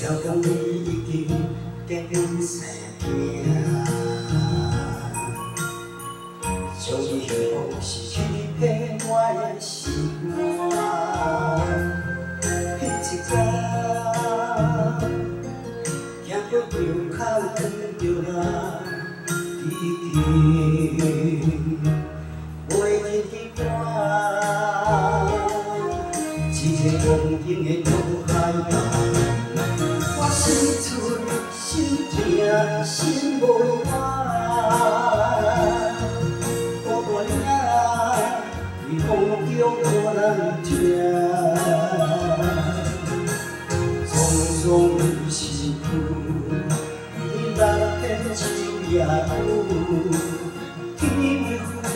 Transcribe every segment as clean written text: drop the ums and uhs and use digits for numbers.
听讲你已经结婚生囝，将你幸福是去骗我的心肝。迄一天，行过路口看到那奇景，袂认得我，一个梦境的女孩子。 我心碎，心痛，心无安。孤单啊，在风中无人听。匆匆的逝去，你难骗秋夜雨。天为负，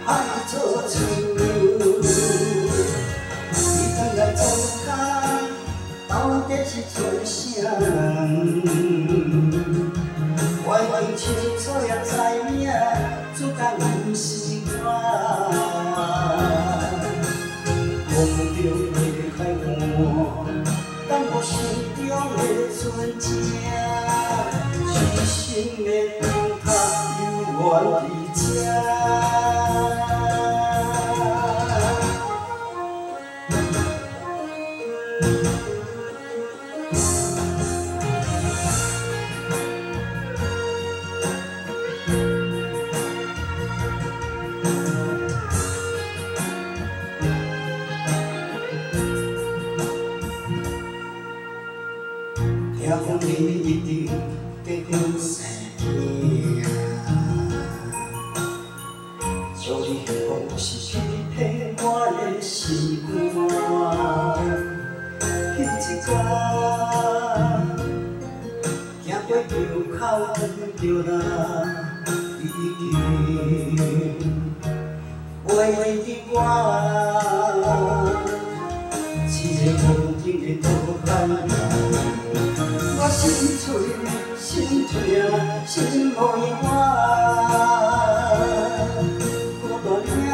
海作主。你等来做卡。 到底是做啥？我已经清楚也知影，主角不是我。梦中的海岸，等我心中的船只，痴心的灯塔永远伫这。 听讲你一定结婚生囝，将你幸福是去骗我的心肝。迄一天，行过路口看到那奇景，袂认得我，一个梦境的女孩子。 我心碎，心痛，心无安。孤单啊，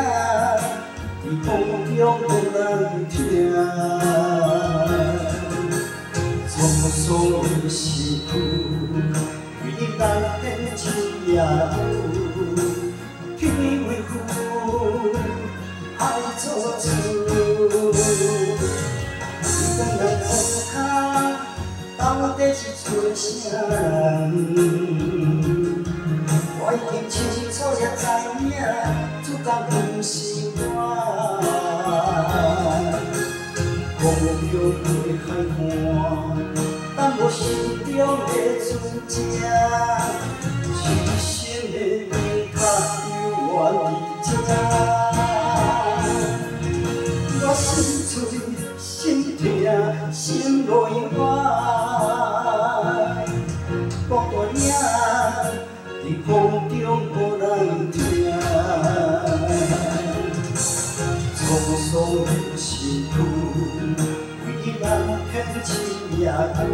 在风中无人听。匆匆的逝去，为你难骗秋夜雨。天为负，海作主。你等来做卡。 到底是做啥？我已经清楚也知影，主角不是我。梦中的海岸，等我心中的船只，痴心的灯塔永远伫这。我心碎，心痛，心无安。 孤单影在风中无人听，匆匆的逝去，为你难骗秋夜雨。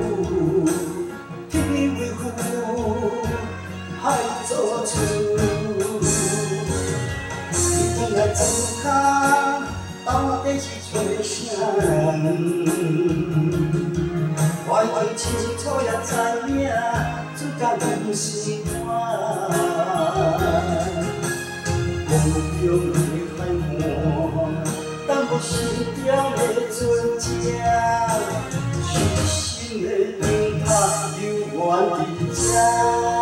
天为负，海作主。你等来做卡，到底是做啥？ 我已经清楚也知影，主角不是我。梦中的海岸，等我心中的船只，痴心的灯塔永远伫这。